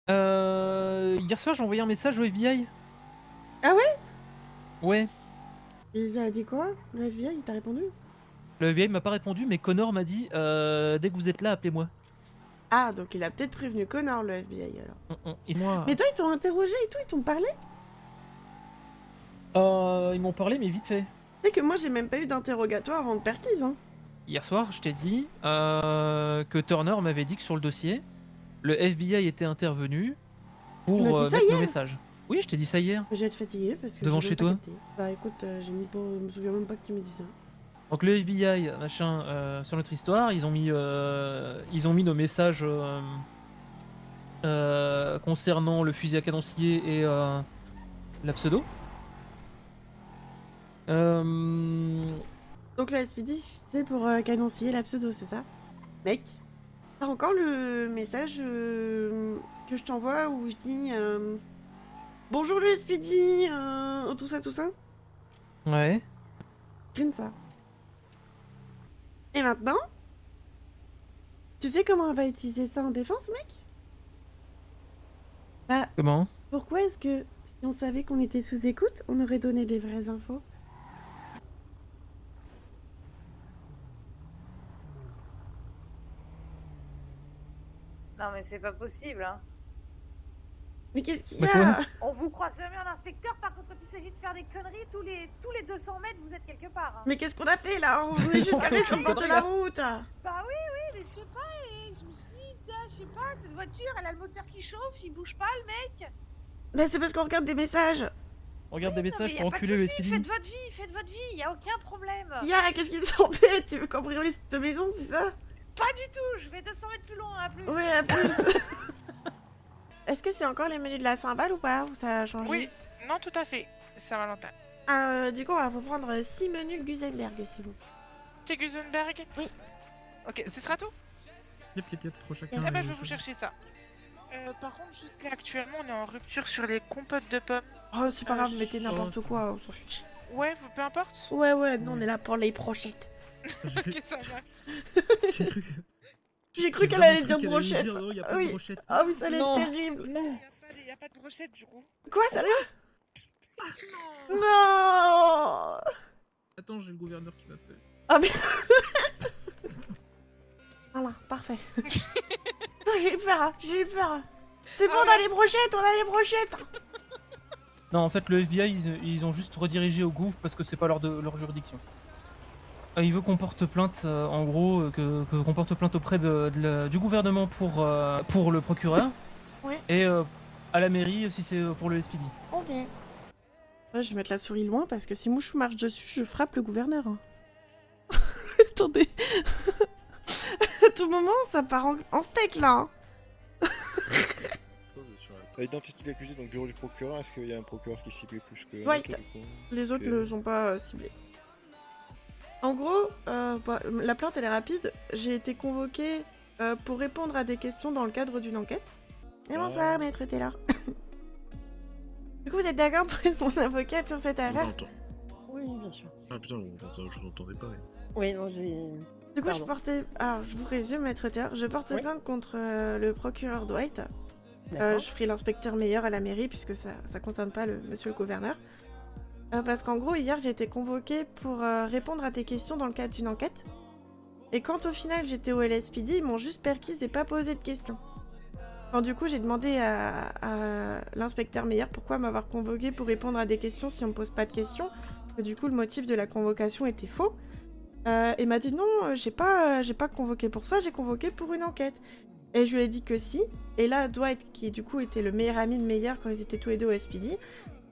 Hier soir, j'ai envoyé un message au FBI. Ah ouais? Ouais, Il a dit quoi? Le FBI, il t'a répondu? le FBI m'a pas répondu, mais Connor m'a dit dès que vous êtes là, appelez-moi. Ah, donc il a peut-être prévenu Connor, le FBI, alors. Moi, Mais toi, ils t'ont interrogé et tout, ils t'ont parlé? ils m'ont parlé, mais vite fait. Tu sais que moi, j'ai même pas eu d'interrogatoire avant de perquise, hein. Hier soir, je t'ai dit que Turner m'avait dit que sur le dossier, le FBI était intervenu Tu m'as pour dit ça mettre nos hier? messages. Oui, je t'ai dit ça hier, Je vais être fatiguée parce que devant j'ai même chez pas toi. capté. Bah écoute, je me souviens même pas que tu me dis ça. Donc le FBI, machin, sur notre histoire, ils ont mis nos messages concernant le fusil à cadencier et la pseudo. Euh, Donc la SPD, c'est pour cadencier la pseudo, c'est ça? Mec, t'as encore le message que je t'envoie où je dis bonjour le SPD, tout ça, tout ça? Ouais. Prenne ça. Et maintenant, tu sais comment on va utiliser ça en défense, mec? Bah, Comment? pourquoi est-ce que si on savait qu'on était sous écoute, on aurait donné des vraies infos? Non mais c'est pas possible, hein. Mais qu'est-ce qu'il y Bah quoi? a? On vous croise jamais en inspecteur, par contre quand il s'agit de faire des conneries, tous les 200 mètres vous êtes quelque part. Hein. Mais qu'est-ce qu'on a fait là? On est juste garé sur le bord de la route. Bah oui, mais je sais pas, et je me suis dit, tiens, je sais pas, cette voiture, elle a le moteur qui chauffe, il bouge pas le mec. Bah c'est parce qu'on regarde des messages. Regarde des Non mais messages y pour a pas de enculer le soucis, SPD. faites votre vie, y a aucun problème. Ya, qu'est-ce qui t'embête? Tu veux cambrioler cette maison, c'est ça? Pas du tout, je vais 200 mètres plus loin, à plus. Ouais, à plus. Est-ce que c'est encore les menus de la Saint-Val ou pas? Ou ça a changé? Oui, non, tout à fait. Saint-Valentin. Du coup, on va vous prendre 6 menus Gusenberg, s'il vous plaît. C'est Gusenberg? Oui. Ok, ce sera tout? Yep, trop chacun. Eh ben, je vais vous chercher ça. Par contre, juste là, actuellement, on est en rupture sur les compotes de pommes. Oh, c'est pas grave, je- mettez n'importe quoi, on s'en fiche. Ouais, peu importe. Ouais, nous on est là pour les brochettes. Ok, ça marche. J'ai cru que. J'ai cru qu'elle allait dire qu'elle brochette. dire, non, y a pas Oui. de brochette. Oh, mais ça allait être Non. terrible. Non. Y a pas de brochette, du coup. Quoi, sérieux? Non. Attends, j'ai le gouverneur qui m'appelle. Ah, mais. Voilà, parfait. Non, j'ai eu peur, j'ai eu peur. C'est bon, Ah on a ouais. les brochettes, on a les brochettes. Non, en fait, le FBI, ils ont juste redirigé au gouffre parce que c'est pas leur juridiction. Il veut qu'on porte plainte, en gros, qu'on porte plainte auprès du gouvernement pour le procureur. Ouais. Et à la mairie si c'est pour le SPD. Ok. Ouais, je vais mettre la souris loin parce que si Mouchou marche dessus, je frappe le gouverneur. Hein. Attendez. À tout moment, ça part en steak là. Hein. Identité de l'accusé, donc bureau du procureur, est-ce qu'il y a un procureur qui ciblait plus que Ouais, l'autre, du coup Les autres Ok. ne sont pas ciblés. En gros, la plainte elle est rapide. J'ai été convoquée pour répondre à des questions dans le cadre d'une enquête. Et bonsoir, maître Taylor. Du coup, vous êtes d'accord pour être mon avocate sur cette On affaire? t'entend. Oui, bien sûr. Ah putain, je t'entendais pas. Oui, non, j'ai. Du coup, Pardon. je portais. Alors, je vous résume, maître Taylor. Je porte Oui. plainte contre le procureur Dwight. D'accord. Je ferai l'inspecteur meilleur à la mairie puisque ça concerne pas monsieur le gouverneur. Parce qu'en gros, hier, j'ai été convoquée pour répondre à tes questions dans le cadre d'une enquête. Et quand au final j'étais au LSPD, ils m'ont juste perquise et pas posé de questions. Alors, du coup, j'ai demandé à l'inspecteur meilleur pourquoi m'avoir convoqué pour répondre à des questions si on me pose pas de questions. Que du coup, le motif de la convocation était faux. Et m'a dit non, j'ai pas convoqué pour ça, j'ai convoqué pour une enquête. Et je lui ai dit que si. Et là, Dwight, qui du coup était le meilleur ami de Meyer quand ils étaient tous les deux au SPD,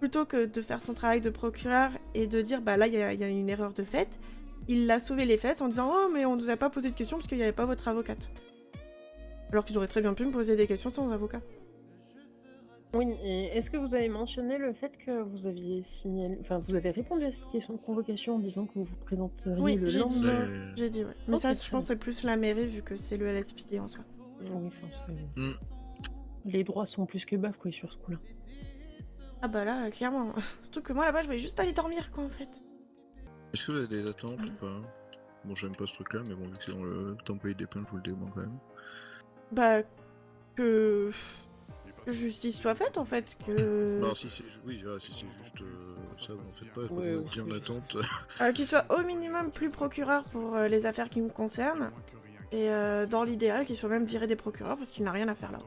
plutôt que de faire son travail de procureur et de dire bah là il y a une erreur de fait, il l'a sauvé les fesses en disant oh mais on nous a pas posé de questions parce qu'il n'y avait pas votre avocate. Alors qu'ils auraient très bien pu me poser des questions sans avocat. Oui, et est-ce que vous avez mentionné le fait que vous aviez signalé. Enfin, vous avez répondu à cette question de convocation en disant que vous vous présenteriez Oui, le j'ai dit. lendemain. J'ai dit ouais. Mais Ok, ça très je pense que c'est plus la mairie vu que c'est le LSPD en soi. Oui, enfin, Mm. les droits sont plus que bafs, quoi, sur ce coup-là. Ah bah là, clairement. Surtout que moi là-bas je voulais juste aller dormir quoi en fait. Est-ce que vous avez des attentes ou pas? Bon, j'aime pas ce truc-là, mais bon, vu que c'est dans le template des plaintes, je vous le demande quand même. Bah que... justice soit faite en fait, que Non, si c'est oui, voilà, si c'est juste ça, vous en faites pas, Ouais, vous êtes ouais, bien en oui. attente. qu'il soit au minimum plus procureur pour les affaires qui me concernent, et dans l'idéal qu'il soit même viré des procureurs parce qu'il n'a rien à faire là.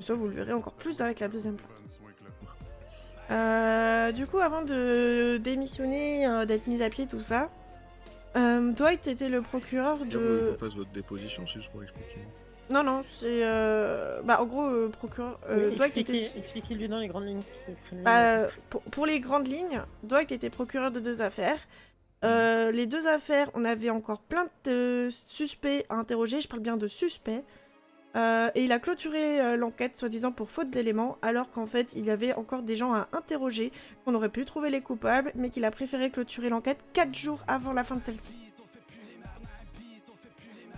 Ça vous le verrez encore plus avec la deuxième plainte. Du coup, avant de démissionner, d'être mise à pied, tout ça, Dwight était le procureur Bien, vous voulez de... qu'on fasse votre déposition, c'est juste pour expliquer. Non, c'est... Bah, en gros, procureur... Oui, Dwight était... expliquez-lui dans les grandes lignes. Bah, pour les grandes lignes, Dwight était procureur de 2 affaires. Les 2 affaires, on avait encore plein de suspects à interroger, je parle bien de suspects. Et il a clôturé l'enquête, soi-disant pour faute d'éléments, alors qu'en fait, il y avait encore des gens à interroger, qu'on aurait pu trouver les coupables, mais qu'il a préféré clôturer l'enquête 4 jours avant la fin de celle-ci.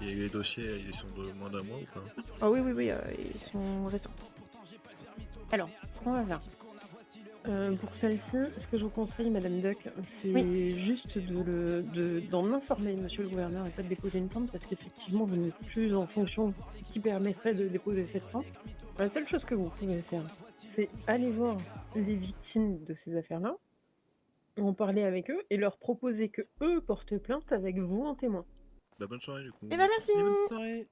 Et les dossiers, ils sont de moins d'un mois ou pas? Ah oui, ils sont récents. Alors, ce qu'on va faire. Pour celle-ci, ce que je vous conseille, Madame Duck, c'est juste d'en informer Monsieur le Gouverneur et pas de déposer une plainte parce qu'effectivement, vous n'êtes plus en fonction qui permettrait de déposer cette plainte. La seule chose que vous pouvez faire, c'est aller voir les victimes de ces affaires-là, en parler avec eux et leur proposer que eux portent plainte avec vous en témoin. Bah, bonne soirée du coup. Eh ben merci. Bonne soirée.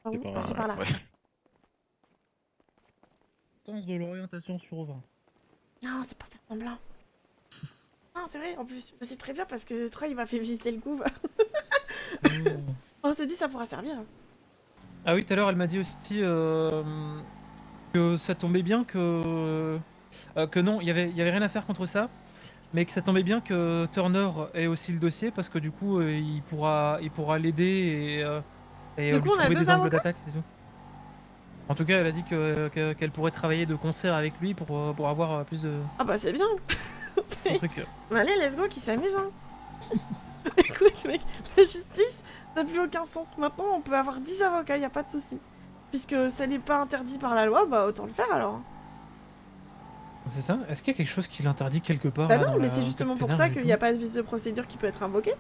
Ah oui, C'est passez par là. ouais. Sens de l'orientation sur 20. Non, c'est pas faire semblant. Non, c'est vrai, en plus, je sais très bien parce que Troy il m'a fait visiter le couve. On s'est dit ça pourra servir. Ah oui, tout à l'heure, elle m'a dit aussi que ça tombait bien que non, il y avait rien à faire contre ça, mais que ça tombait bien que Turner ait aussi le dossier parce que du coup, il pourra l'aider et Du lui coup, on a trouver 2 des angles avocats. d'attaque et tout. En tout cas, elle a dit qu'elle pourrait travailler de concert avec lui pour avoir plus de Ah bah c'est bien. trucs. Allez, let's go, qui s'amuse, hein. Écoute, mec, la justice, ça n'a plus aucun sens. Maintenant, on peut avoir 10 avocats, y a pas de souci. Puisque ça n'est pas interdit par la loi, bah autant le faire alors. C'est ça? Est-ce qu'il y a quelque chose qui l'interdit quelque part Bah là, non, dans mais la c'est justement code pour pénal ça et qu'il tout n'y a pas de vice de procédure qui peut être invoqué.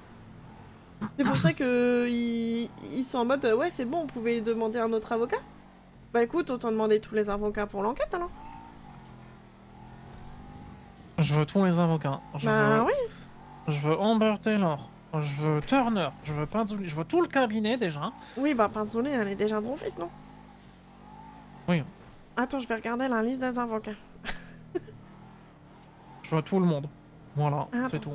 C'est pour ça que ils sont en mode ouais, c'est bon, on pouvait demander un autre avocat. Bah écoute, autant demander tous les avocats pour l'enquête alors. Je veux tous les avocats. Bah oui. Je veux Amber Taylor. Je veux Turner. Je veux Pinzoli. Je veux tout le cabinet déjà. Oui, bah Pinzoli, elle est déjà un fils, non? Oui. Attends, je vais regarder la liste des avocats. Je veux tout le monde. Voilà, Attends. c'est tout.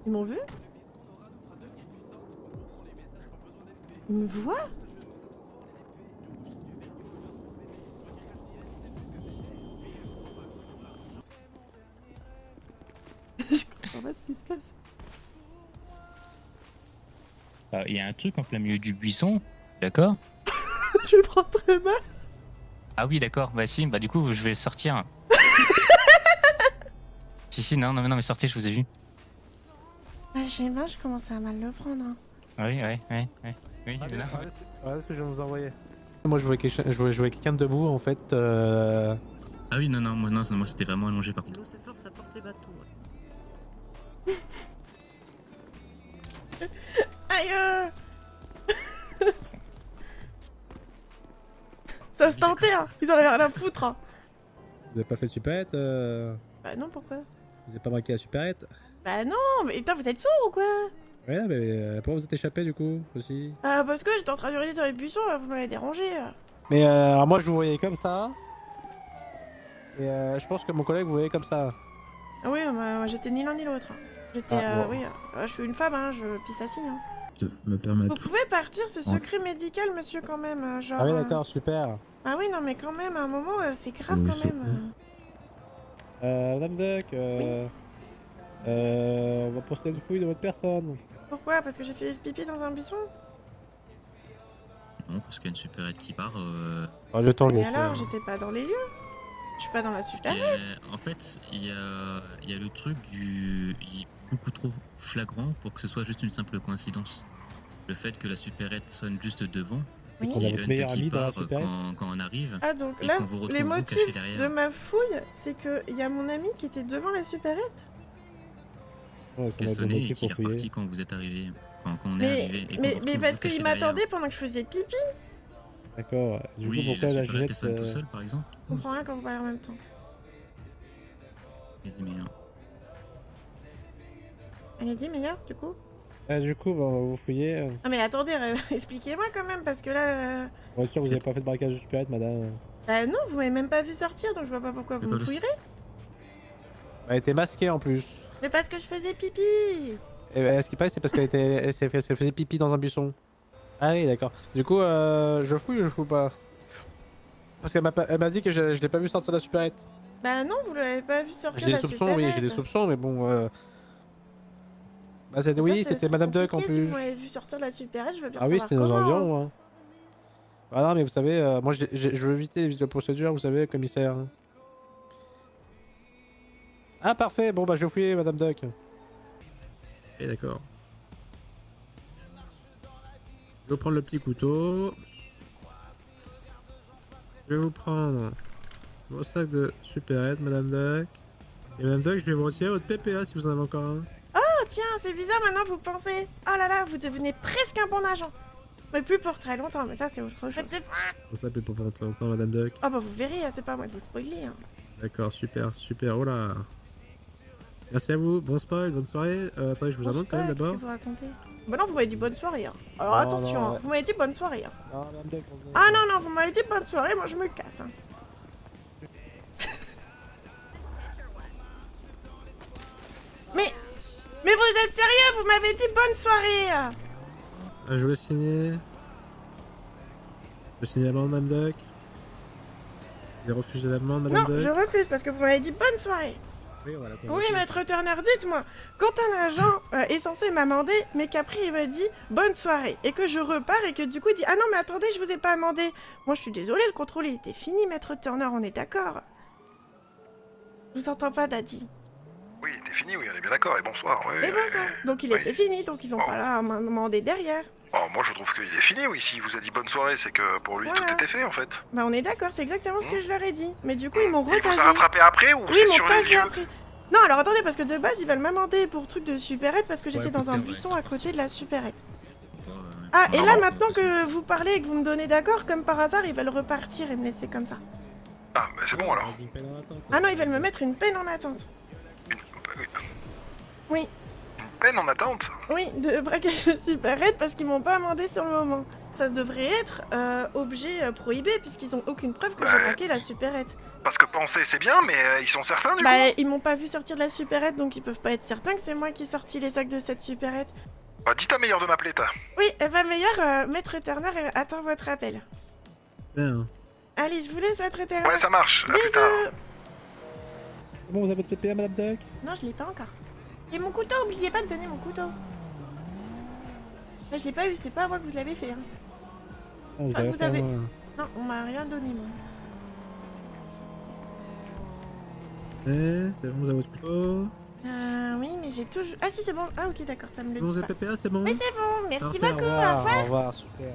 Ils m'ont vu? Ils me voient? Je comprends pas ce qui se passe. Il y a un truc en plein milieu du buisson, d'accord? Je le prends très mal. Ah oui, d'accord, bah si, bah du coup, je vais sortir. Si, non, mais sortez, je vous ai vu. Ah, j'ai mal, je commence à mal le prendre. Hein. Oui, oui. Oui, Ah, mais non. Voilà ce que je vais vous envoyer. Moi, je voulais quelqu'un debout en fait. Ah oui, non, moi c'était vraiment allongé par contre. C'est fort, ça porte les bateaux. Aïe. Ça se tentait, hein. Ils en avaient rien à foutre. Hein. Vous avez pas fait de supérette Bah non, pourquoi? Vous avez pas marqué la supérette? Bah non, mais putain, vous êtes sourds ou quoi? Ouais, mais pourquoi vous êtes échappé du coup aussi? Parce que j'étais en train d'uriner dans les buissons, vous m'avez dérangé. Mais alors moi je vous voyais comme ça. Et je pense que mon collègue vous voyait comme ça. Ah oui, moi j'étais ni l'un ni l'autre. J'étais, Ah, bon. oui, je suis une femme, hein, je pisse assis. Hein. Je me permettre. Vous pouvez partir, c'est secret médical, monsieur, quand même. Genre, Ah oui d'accord, super. Ah oui, non, mais quand même, à un moment, c'est grave Oui, quand c'est même. Madame Duck, on va procéder une fouille de votre personne. Pourquoi? Parce que j'ai fait pipi dans un buisson? Non, parce qu'il y a une supérette qui part. Ah, le temps, je Et l'ai fait. alors, j'étais pas dans les lieux. Je suis pas dans la Parce super. qu'il y a- En fait, il y a le truc du. Il est beaucoup trop flagrant pour que ce soit juste une simple coïncidence. le fait que la supérette sonne juste devant. Oui. Qu'on a Et votre Hunt meilleur qui ami dans la part supérette. quand on arrive. Ah, donc Et là, qu'on vous retrouve les vous motifs caché derrière. de ma fouille, c'est qu'il y a mon ami qui était devant la supérette. Ouais, est-ce Qui qu'on a a des sonné et motifs qui est pour fouiller? reparti quand vous êtes arrivé. Quand on est Mais, arrivé. Et qu'on vous mais retrouve parce vous caché qu'il derrière. m'attendait pendant que je faisais pipi. D'accord. Du coup, Oui, pourquoi la la supérette elle Ginette sonne tout seul par exemple. Je comprends rien quand vous parlez en même temps. Vas-y, mais, Allez-y, meilleur, du coup. Du coup, bah, on va vous fouiller. Ah, mais attendez, expliquez-moi quand même, parce que là. Bien sûr, vous C'est- avez pas fait de braquage de supérette, madame. Bah non, vous m'avez même pas vu sortir, donc je vois pas pourquoi vous C'est me pas le- fouillerez. Elle était masquée en plus. Mais parce que je faisais pipi. Et ce qui passe, c'est parce elle faisait pipi dans un buisson. Ah oui, d'accord. Du coup, je fouille ou je fouille pas? Parce elle m'a dit que je l'ai pas vu sortir de la supérette. Bah non, vous l'avez pas vu sortir J'ai de des la soupçons, oui, j'ai des supérette. soupçons, mais bon. Bah, Ça, oui, c'est c'était Madame Duck en compliqué. Si plus. vous m'avez vu sortir de la supérette, je veux bien Ah oui, savoir c'était dans comment. l'environ, hein. Ah non, mais vous savez, moi je veux éviter les de procédure, vous savez, commissaire. Ah parfait, bon bah je vais fouiller Madame Duck. Et d'accord. Je vais prendre le petit couteau. Je vais vous prendre vos sacs de supérette, Madame Duck. Et Madame Duck, je vais vous retirer votre PPA si vous en avez encore un. Oh tiens, c'est bizarre maintenant vous pensez. Oh là là, vous devenez presque un bon agent. Mais plus pour très longtemps, mais ça c'est autre chose. On s'appelle pour longtemps, Madame Duck. Oh bah vous verrez, hein, c'est pas à moi de vous spoiler. Hein. D'accord, super, super, oh là. Merci à vous, bon spoil, bonne soirée. Attendez, je vous Bon, amende quand même qu'est-ce d'abord. que vous racontez? Bah non, vous m'avez dit bonne soirée. Hein. Alors Non, attention, non, hein, ouais. vous m'avez dit bonne soirée. Hein. Non, Madame Duck, Ah non, non, vous m'avez dit bonne soirée, moi je me casse. Hein. Mais vous êtes sérieux? Vous m'avez dit bonne soirée. Je voulais signer. Je veux signer l'amende, Madame Duck. Vous avez refusé l'amende, Madame Non, Duck. je refuse parce que vous m'avez dit bonne soirée. Oui, voilà. Oui, maître Turner, dites-moi, quand un agent est censé m'amender, mais qu'après il me dit bonne soirée, et que je repars et que du coup il dit ah non mais attendez, je vous ai pas amendé. Moi je suis désolée, le contrôle il était fini, maître Turner, on est d'accord. Je vous entends pas, Daddy. Oui, t'es fini, oui, on est bien d'accord, et bonsoir. Oui, Et bonsoir. Donc il oui. était fini, donc ils ont pas là à m'amender derrière. Oh, moi je trouve qu'il est fini, oui. S'il vous a dit bonne soirée, c'est que pour lui Voilà. tout était fait en fait. Bah on est d'accord, c'est exactement ce que je leur ai dit. Mais du coup ils m'ont Il vous retasé. a rattrapé après ou Oui, c'est ils m'ont sur les tasé yeux après. Non, alors attendez, parce que de base ils veulent m'amender pour truc de supérette parce que j'étais dans un écoutez, buisson ouais, à côté de la supérette. Ouais, Ah, et Non, là non, maintenant que vous parlez et que vous me donnez d'accord, comme par hasard ils veulent repartir et me laisser comme ça. Ah, bah c'est bon alors. Ah non, ils veulent me mettre une peine en attente. Oui, Une peine en attente. oui, de braquage de supérette parce qu'ils m'ont pas amendé sur le moment. Ça devrait être objet prohibé puisqu'ils ont aucune preuve que j'ai Ouais. braqué la supérette. Parce que penser c'est bien, mais ils sont certains du coup. Bah, ils m'ont pas vu sortir de la supérette donc ils peuvent pas être certains que c'est moi qui ai sorti les sacs de cette supérette. Bah, dis ta meilleure de m'appeler, ta. Oui, meilleur, maître Turner attend votre appel. Bien. Allez, je vous laisse, maître Turner. Ouais, ça marche. À plus tard. Bisous. Bon, vous avez votre PPA, Madame Duck? Non, je l'ai pas encore. Et mon couteau, oubliez pas de donner mon couteau. Là, je l'ai pas eu, c'est pas à moi que vous l'avez fait. Hein. Ah, vous Ah, avez vous fait avez- moi. Non, on m'a rien donné, moi. C'est bon, vous avez votre couteau. Oui, mais j'ai toujours... Ah si, c'est bon. Ah ok, d'accord, ça me le Bon, vous dit avez pas. PPA, c'est bon? Oui, c'est bon, merci Parfait, beaucoup, au revoir. Au revoir, super.